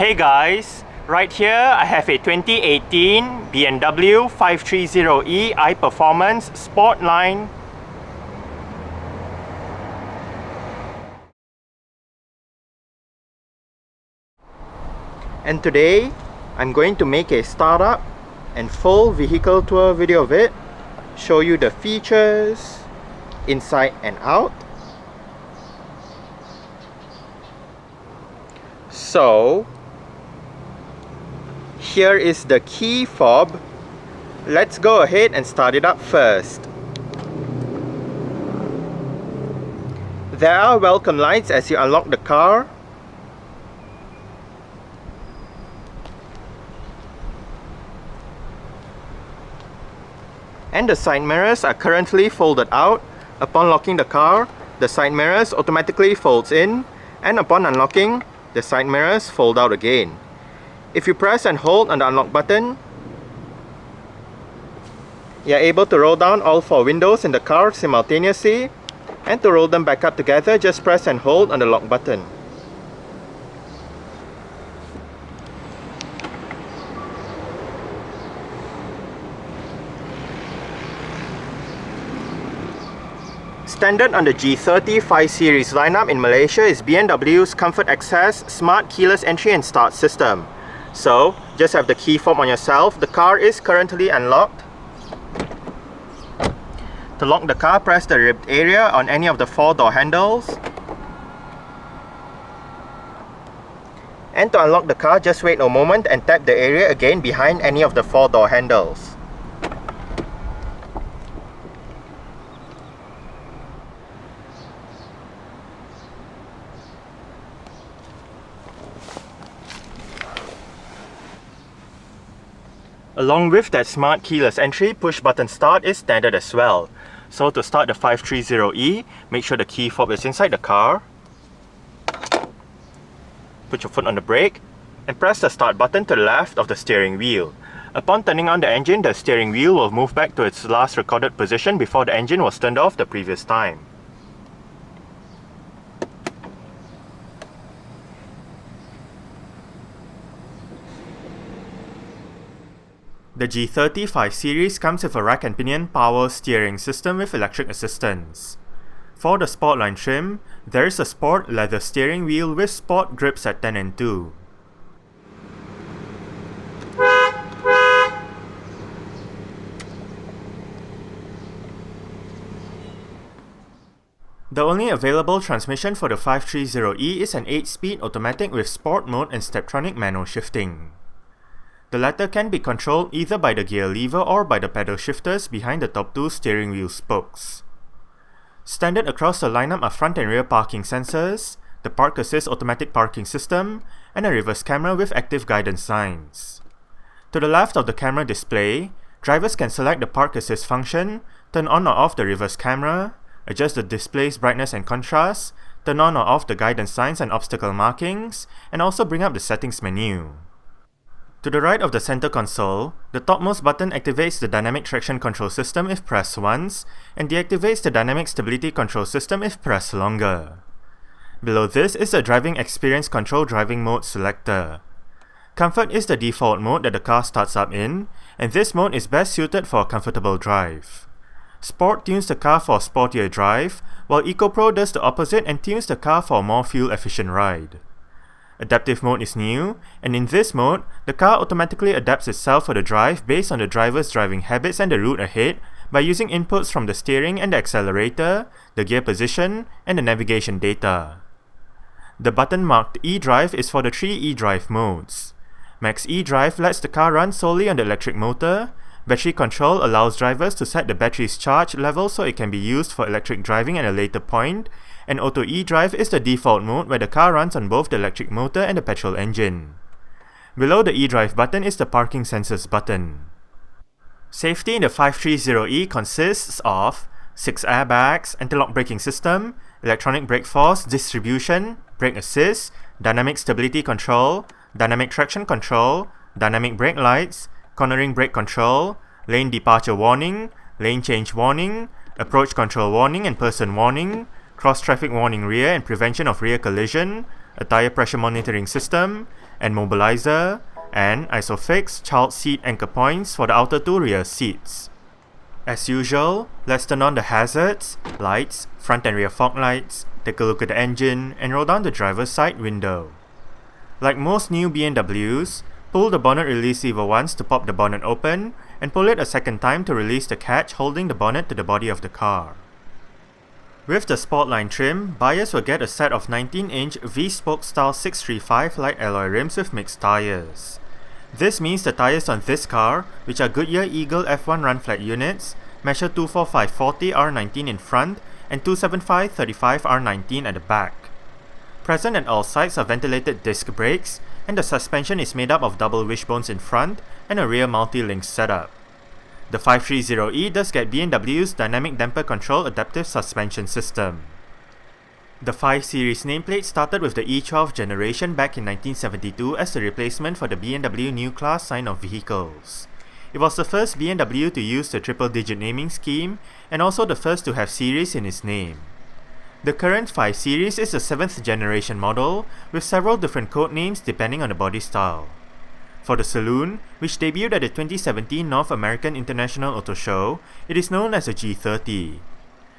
Hey guys, right here I have a 2018 BMW 530e iPerformance Sportline. And today I'm going to make a startup and full vehicle tour video of it, show you the features inside and out. So here is the key fob. Let's go ahead and start it up first. There are welcome lights as you unlock the car. And the side mirrors are currently folded out. Upon locking the car, the side mirrors automatically folds in, and upon unlocking, the side mirrors fold out again. If you press and hold on the unlock button, you are able to roll down all 4 windows in the car simultaneously, and to roll them back up together, just press and hold on the lock button. Standard on the G30 5 Series lineup in Malaysia is BMW's Comfort Access Smart Keyless Entry and Start system. So, just have the key fob on yourself. The car is currently unlocked. To lock the car, press the ribbed area on any of the 4 door handles. And to unlock the car, just wait a moment and tap the area again behind any of the 4 door handles. Along with that smart keyless entry, push button start is standard as well. So to start the 530e, make sure the key fob is inside the car. Put your foot on the brake and press the start button to the left of the steering wheel. Upon turning on the engine, the steering wheel will move back to its last recorded position before the engine was turned off the previous time. The G30 5 Series comes with a rack and pinion power steering system with electric assistance. For the Sportline trim, there is a sport leather steering wheel with sport grips at 10 and 2. The only available transmission for the 530e is an 8-speed automatic with sport mode and steptronic manual shifting. The latter can be controlled either by the gear lever or by the pedal shifters behind the top 2 steering wheel spokes. Standard across the lineup are front and rear parking sensors, the Park Assist automatic parking system, and a reverse camera with active guidance signs. To the left of the camera display, drivers can select the Park Assist function, turn on or off the reverse camera, adjust the display's brightness and contrast, turn on or off the guidance signs and obstacle markings, and also bring up the settings menu. To the right of the center console, the topmost button activates the dynamic traction control system if pressed once, and deactivates the dynamic stability control system if pressed longer. Below this is the driving experience control driving mode selector. Comfort is the default mode that the car starts up in, and this mode is best suited for a comfortable drive. Sport tunes the car for a sportier drive, while EcoPro does the opposite and tunes the car for a more fuel-efficient ride. Adaptive mode is new, and in this mode, the car automatically adapts itself for the drive based on the driver's driving habits and the route ahead by using inputs from the steering and the accelerator, the gear position, and the navigation data. The button marked eDrive is for the 3 eDrive modes. Max eDrive lets the car run solely on the electric motor. Battery control allows drivers to set the battery's charge level so it can be used for electric driving at a later point, and Auto eDrive is the default mode where the car runs on both the electric motor and the petrol engine. Below the eDrive button is the parking sensors button. Safety in the 530e consists of 6 airbags, anti-lock braking system, electronic brake force distribution, brake assist, dynamic stability control, dynamic traction control, dynamic brake lights, cornering brake control, lane departure warning, lane change warning, approach control warning and person warning, cross traffic warning rear and prevention of rear collision, a tire pressure monitoring system, and mobilizer, and isofix child seat anchor points for the outer two rear seats. As usual, let's turn on the hazards, lights, front and rear fog lights, take a look at the engine, and roll down the driver's side window. Like most new BMWs, pull the bonnet release lever once to pop the bonnet open, and pull it a second time to release the catch holding the bonnet to the body of the car. With the Sportline trim, buyers will get a set of 19-inch V-spoke style 635 light alloy rims with mixed tyres. This means the tyres on this car, which are Goodyear Eagle F1 run flat units, measure 245/40 R19 in front and 275/35 R19 at the back. Present at all sides are ventilated disc brakes, and the suspension is made up of double wishbones in front and a rear multi-link setup. The 530e does get BMW's Dynamic Damper Control Adaptive Suspension System. The 5 Series nameplate started with the E12 generation back in 1972 as a replacement for the BMW New Class line of vehicles. It was the first BMW to use the triple-digit naming scheme, and also the first to have series in its name. The current 5 Series is the 7th generation model, with several different code names depending on the body style. For the Saloon, which debuted at the 2017 North American International Auto Show, it is known as the G30.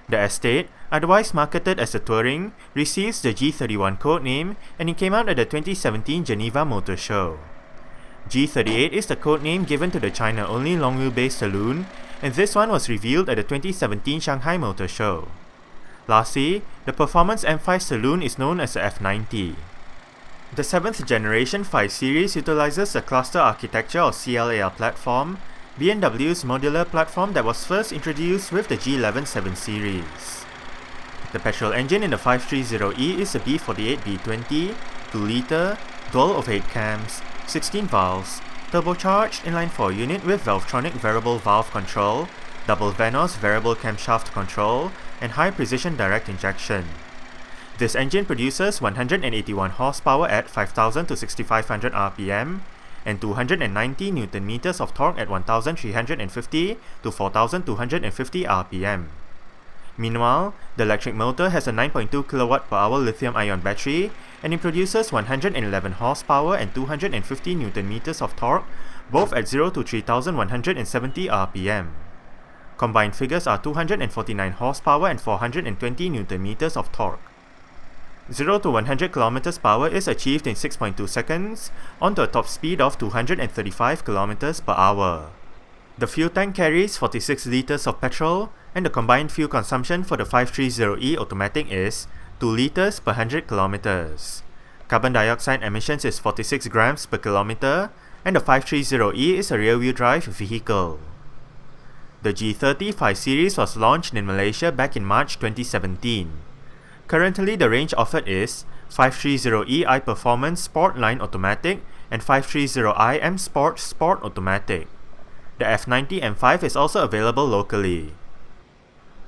The Estate, otherwise marketed as the Touring, receives the G31 codename, and it came out at the 2017 Geneva Motor Show. G38 is the codename given to the China-only long-wheelbase Saloon, and this one was revealed at the 2017 Shanghai Motor Show. Lastly, the Performance M5 Saloon is known as the F90. The 7th generation 5 Series utilizes the cluster architecture or CLAR platform, BMW's modular platform that was first introduced with the G11 7 Series. The petrol engine in the 530e is a B48B20, 2-litre, dual overhead cams, 16 valves, turbocharged inline-4 unit with Valvetronic variable valve control, double Vanos variable camshaft control, and high-precision direct injection. This engine produces 181 horsepower at 5,000 to 6,500 rpm and 290 Nm of torque at 1,350 to 4,250 rpm. Meanwhile, the electric motor has a 9.2 kWh lithium-ion battery, and it produces 111 horsepower and 250 Nm of torque, both at 0 to 3,170 rpm. Combined figures are 249 horsepower and 420 Nm of torque. 0 to 100 km per hour is achieved in 6.2 seconds, onto a top speed of 235 km per hour. The fuel tank carries 46 litres of petrol, and the combined fuel consumption for the 530e automatic is 2 litres per 100 km. Carbon dioxide emissions is 46 grams per kilometer, and the 530e is a rear-wheel drive vehicle. The G30 5 Series was launched in Malaysia back in March 2017. Currently, the range offered is 530e iPerformance Sport Line Automatic and 530i M Sport Sport Automatic. The F90 M5 is also available locally.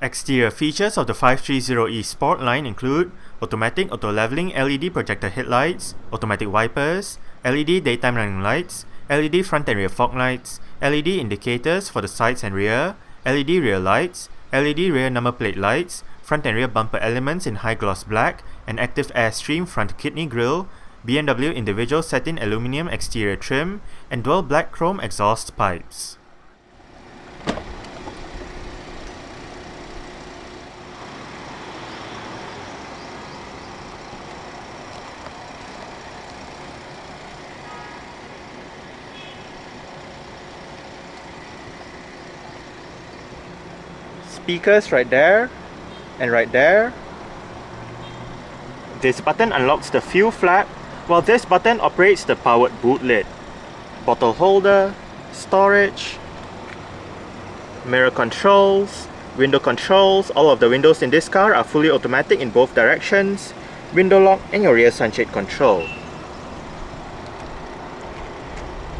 Exterior features of the 530e Sport line include automatic auto-leveling LED projector headlights, automatic wipers, LED daytime running lights, LED front and rear fog lights, LED indicators for the sides and rear, LED rear lights, LED rear number plate lights, front and rear bumper elements in high gloss black, an active airstream front kidney grille, BMW individual satin aluminium exterior trim, and dual black chrome exhaust pipes. Speakers right there and right there. This button unlocks the fuel flap, while this button operates the powered boot lid. Bottle holder, storage, mirror controls, window controls. All of the windows in this car are fully automatic in both directions, window lock and your rear sunshade control.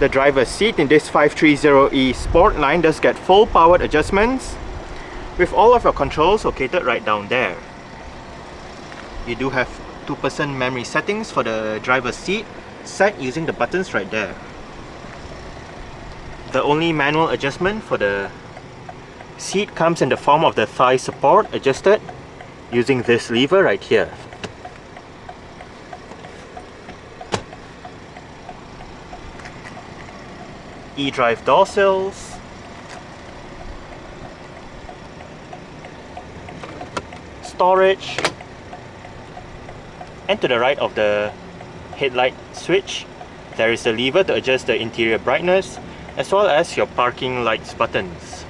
The driver's seat in this 530e Sport line does get full powered adjustments, with all of your controls located right down there. You do have 2% memory settings for the driver's seat, set using the buttons right there. The only manual adjustment for the seat comes in the form of the thigh support, adjusted using this lever right here. eDrive door sills, storage, and to the right of the headlight switch, there is a lever to adjust the interior brightness, as well as your parking lights buttons.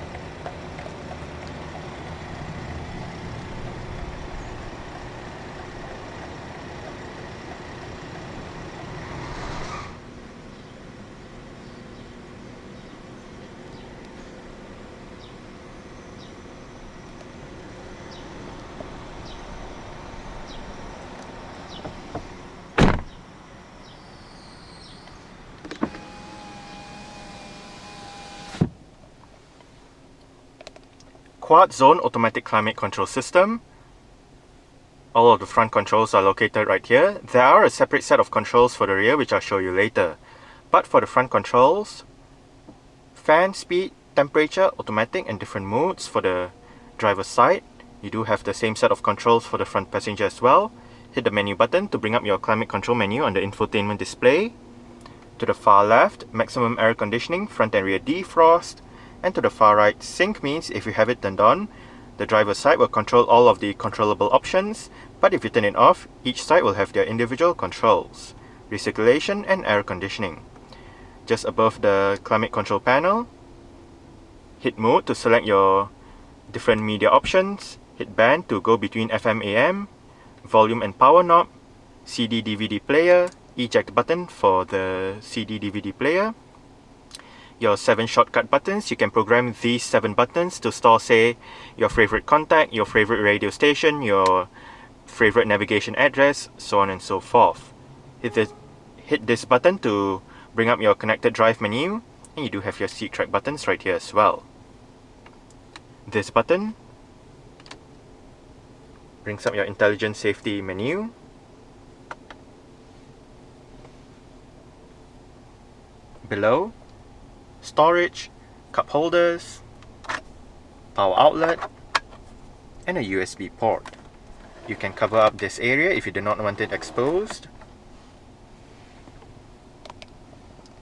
Quad zone automatic climate control system. All of the front controls are located right here. There are a separate set of controls for the rear, which I'll show you later. But for the front controls, fan, speed, temperature, automatic, and different modes for the driver's side. You do have the same set of controls for the front passenger as well. Hit the menu button to bring up your climate control menu on the infotainment display. To the far left, maximum air conditioning, front and rear defrost. And to the far right, sync means if you have it turned on, the driver's side will control all of the controllable options, but if you turn it off, each side will have their individual controls, recirculation and air conditioning. Just above the climate control panel, hit mode to select your different media options, hit band to go between FM AM, volume and power knob, CD DVD player, eject button for the CD DVD player. Your 7 shortcut buttons, you can program these 7 buttons to store, say, your favorite contact, your favorite radio station, your favorite navigation address, so on and so forth. Hit this button to bring up your connected drive menu, and you do have your seat track buttons right here as well. This button brings up your intelligent safety menu. Below, storage, cup holders, power outlet, and a USB port. You can cover up this area if you do not want it exposed.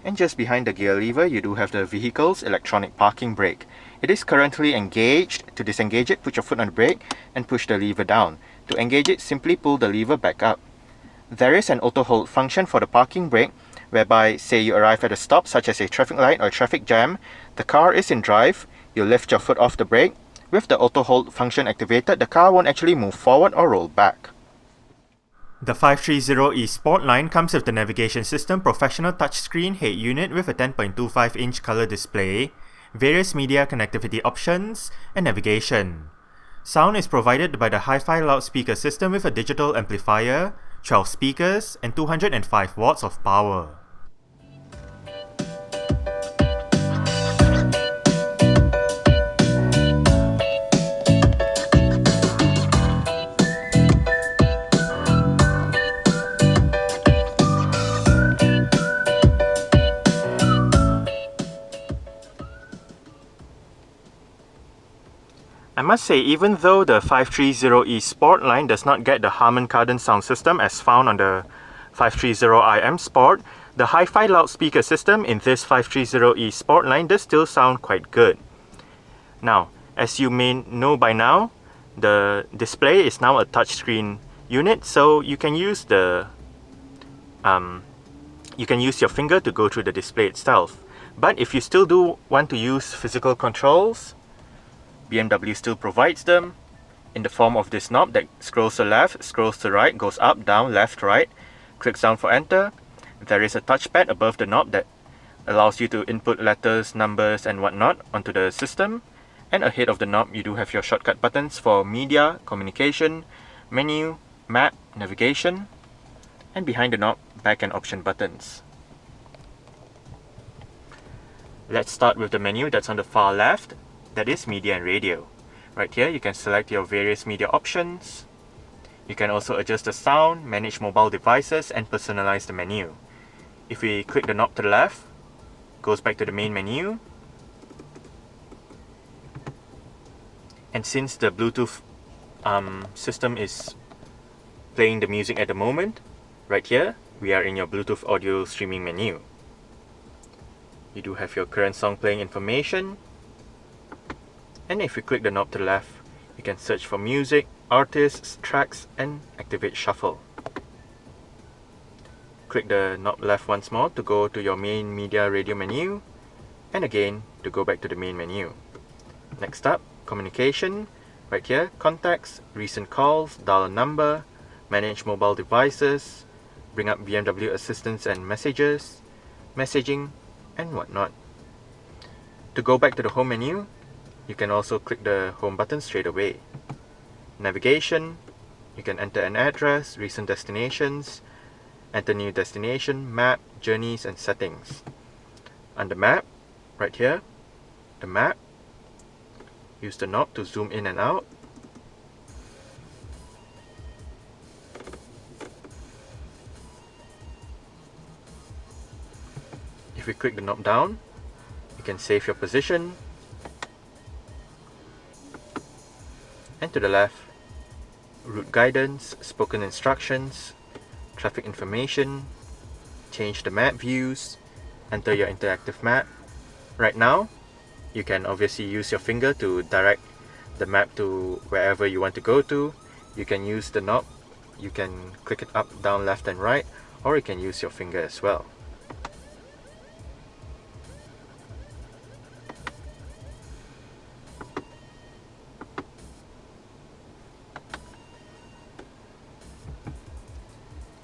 And just behind the gear lever, you do have the vehicle's electronic parking brake. It is currently engaged. To disengage it, put your foot on the brake and push the lever down. To engage it, simply pull the lever back up. There is an auto hold function for the parking brake, whereby, say you arrive at a stop such as a traffic light or a traffic jam, the car is in drive, you lift your foot off the brake. With the auto hold function activated, the car won't actually move forward or roll back. The 530e Sport line comes with the navigation system professional touchscreen head unit with a 10.25-inch color display, various media connectivity options, and navigation. Sound is provided by the hi-fi loudspeaker system with a digital amplifier, 12 speakers, and 205 watts of power. I must say, even though the 530e Sport line does not get the Harman Kardon sound system as found on the 530i M Sport, the hi-fi loudspeaker system in this 530e Sport line does still sound quite good. Now, as you may know by now, the display is now a touchscreen unit, so you can use your finger to go through the display itself. But if you still do want to use physical controls, BMW still provides them in the form of this knob that scrolls to left, scrolls to right, goes up, down, left, right, clicks down for enter. There is a touchpad above the knob that allows you to input letters, numbers, and whatnot onto the system. And ahead of the knob, you do have your shortcut buttons for media, communication, menu, map, navigation, and behind the knob, back and option buttons. Let's start with the menu that's on the far left. That is media and radio. Right here you can select your various media options. You can also adjust the sound, manage mobile devices, and personalize the menu. If we click the knob to the left, it goes back to the main menu. And since the Bluetooth system is playing the music at the moment, right here we are in your Bluetooth audio streaming menu. You do have your current song playing information. And if you click the knob to the left, you can search for music, artists, tracks, and activate shuffle. Click the knob left once more to go to your main media radio menu, and again to go back to the main menu. Next up, communication. Right here, contacts, recent calls, dial a number, manage mobile devices, bring up BMW assistance and messages, messaging, and whatnot. To go back to the home menu, you can also click the home button straight away. Navigation, you can enter an address, recent destinations, enter new destination, map, journeys, and settings. Under map, right here, the map, use the knob to zoom in and out. If we click the knob down, you can save your position. And to the left, route guidance, spoken instructions, traffic information, change the map views, enter your interactive map. Right now, you can obviously use your finger to direct the map to wherever you want to go to. You can use the knob, you can click it up, down, left and right, or you can use your finger as well.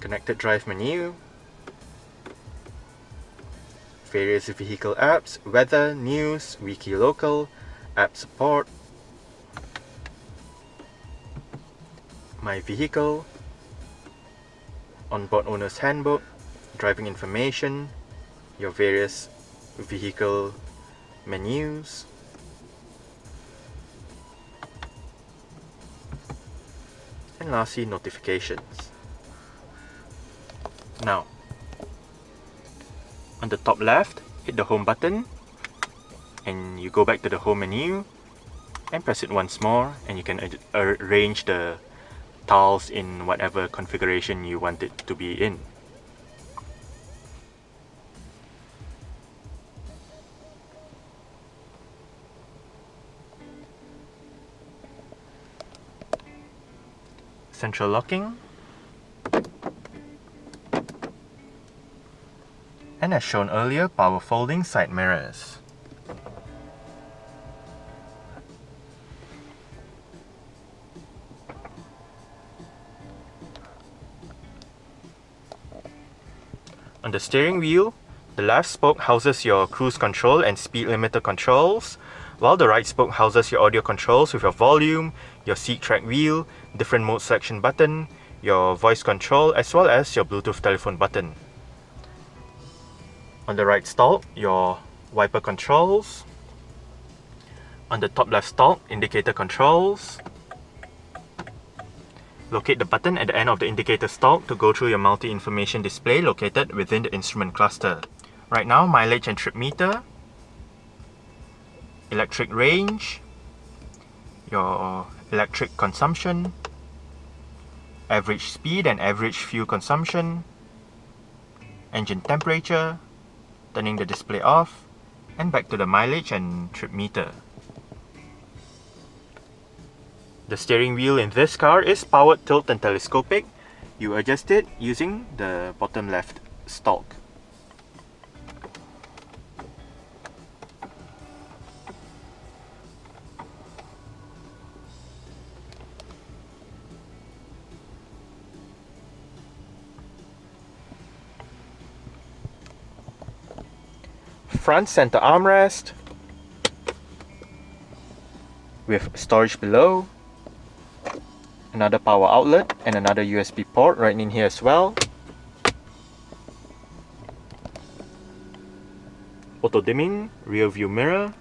Connected drive menu, various vehicle apps, weather, news, wiki local, app support, my vehicle, onboard owner's handbook, driving information, your various vehicle menus, and lastly notifications. Now, on the top left, hit the home button and you go back to the home menu and press it once more, and you can arrange the tiles in whatever configuration you want it to be in. Central locking, and as shown earlier, power folding side mirrors. On the steering wheel, the left spoke houses your cruise control and speed limiter controls, while the right spoke houses your audio controls with your volume, your seat track wheel, different mode selection button, your voice control, as well as your Bluetooth telephone button. On the right stalk, your wiper controls. On the top left stalk, indicator controls. Locate the button at the end of the indicator stalk to go through your multi-information display located within the instrument cluster. Right now, mileage and trip meter, electric range, your electric consumption, average speed and average fuel consumption, engine temperature, turning the display off, and back to the mileage and trip meter. The steering wheel in this car is powered tilt and telescopic. You adjust it using the bottom left stalk. Front center armrest with storage below, another power outlet and another USB port right in here as well. Auto dimming rear view mirror,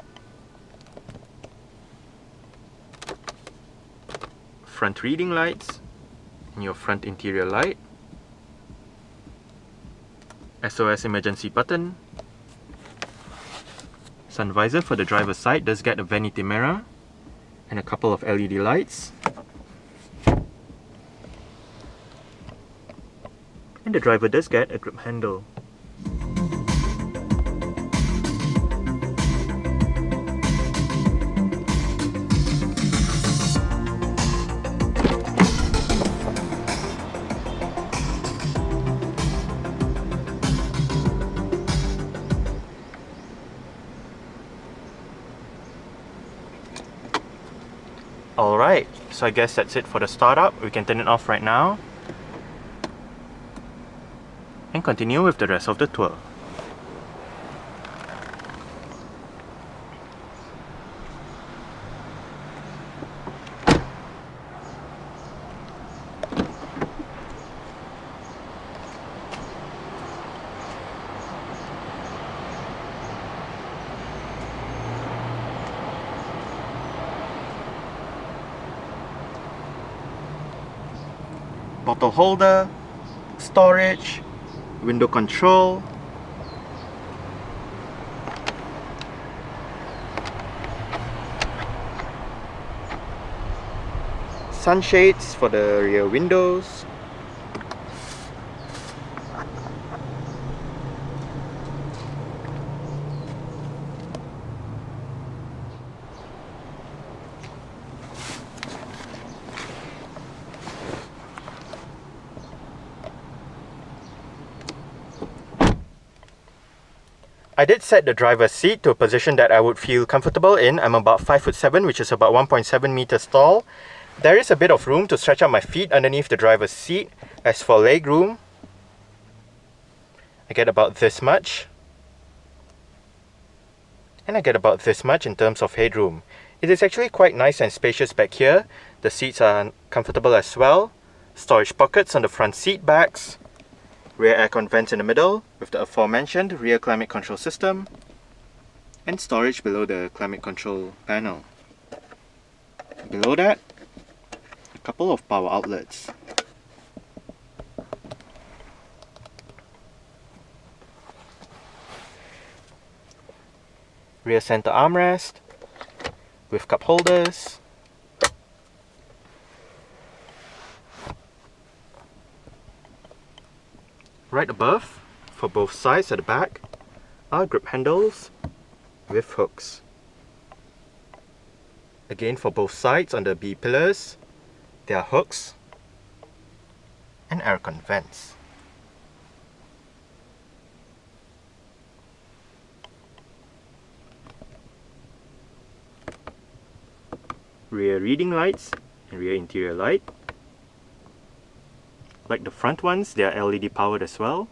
front reading lights and your front interior light, SOS emergency button. Sun visor for the driver's side does get a vanity mirror and a couple of LED lights. And the driver does get a grip handle. Alright, so I guess that's it for the startup. We can turn it off right now and continue with the rest of the tour. Bottle holder, storage, window control, sunshades for the rear windows, I did set the driver's seat to a position that I would feel comfortable in. I'm about 5'7", which is about 1.7 meters tall. There is a bit of room to stretch out my feet underneath the driver's seat. As for leg room, I get about this much. And I get about this much in terms of headroom. It is actually quite nice and spacious back here. The seats are comfortable as well. Storage pockets on the front seat backs. Rear aircon vents in the middle with the aforementioned rear climate control system, and storage below the climate control panel. Below that, a couple of power outlets. Rear center armrest with cup holders. Right above, for both sides at the back, are grip handles with hooks. Again, for both sides on the B pillars, there are hooks and aircon vents. Rear reading lights and rear interior light. Like the front ones, they are LED powered as well.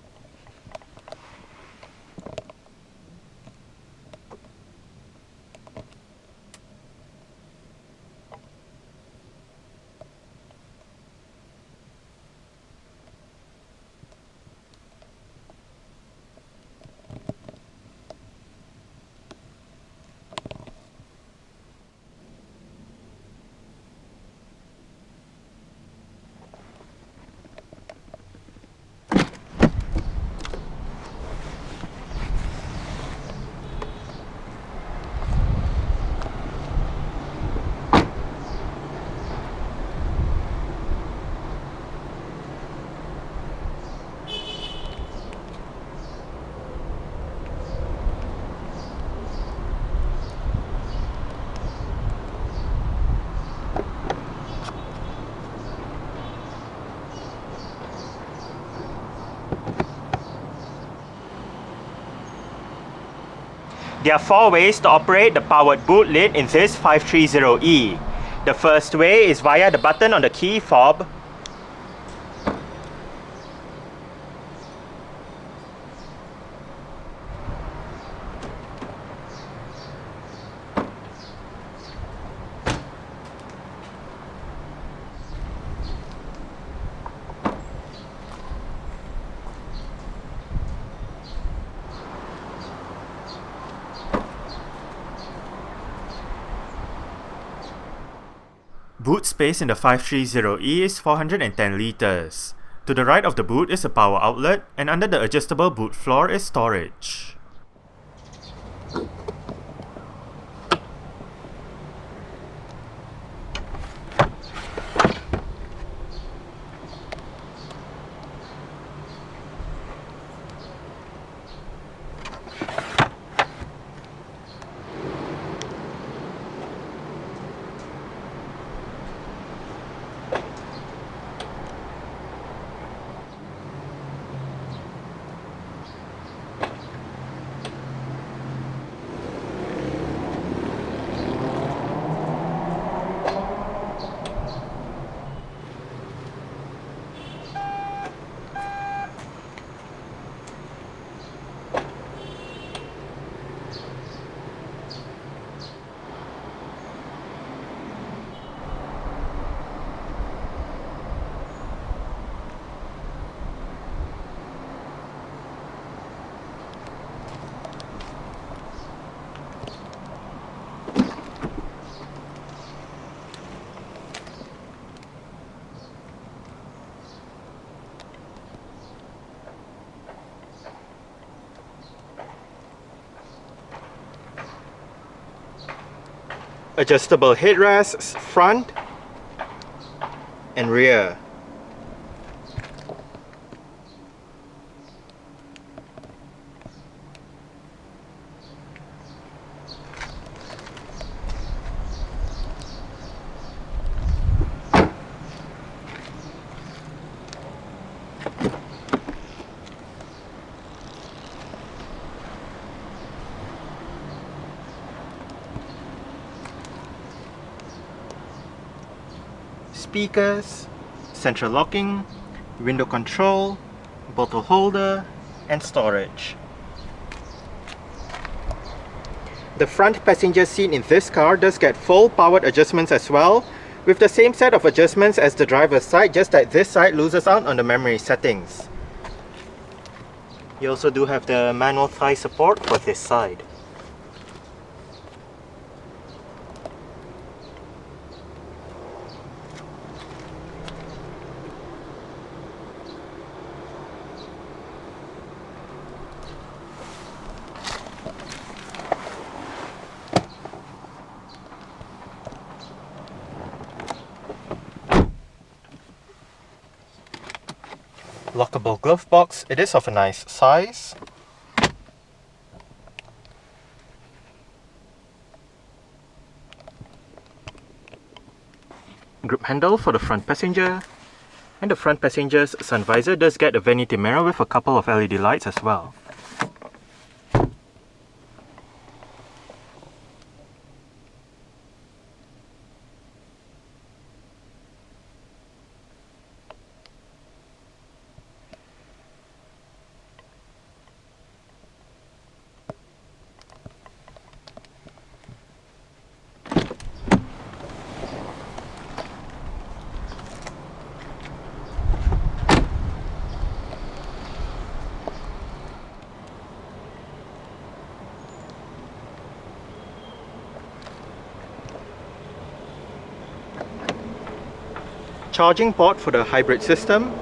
There are 4 ways to operate the powered boot lid in this 530e. The first way is via the button on the key fob. Boot space in the 530e is 410 litres. To the right of the boot is a power outlet, and under the adjustable boot floor is storage. Adjustable headrests, front and rear. Speakers, central locking, window control, bottle holder and storage. The front passenger seat in this car does get full powered adjustments as well, with the same set of adjustments as the driver's side, just that this side loses out on the memory settings. You also do have the manual thigh support for this side. Lockable glove box, it is of a nice size. Grip handle for the front passenger, and the front passenger's sun visor does get a vanity mirror with a couple of LED lights as well. Charging port for the hybrid system.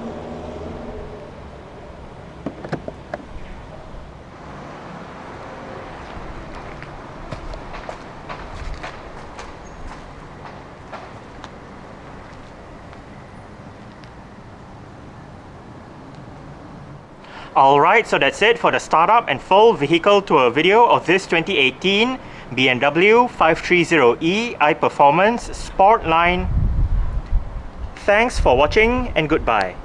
Alright, so that's it for the startup and full vehicle tour video of this 2018 BMW 530e iPerformance Sport Line. Thanks for watching and goodbye.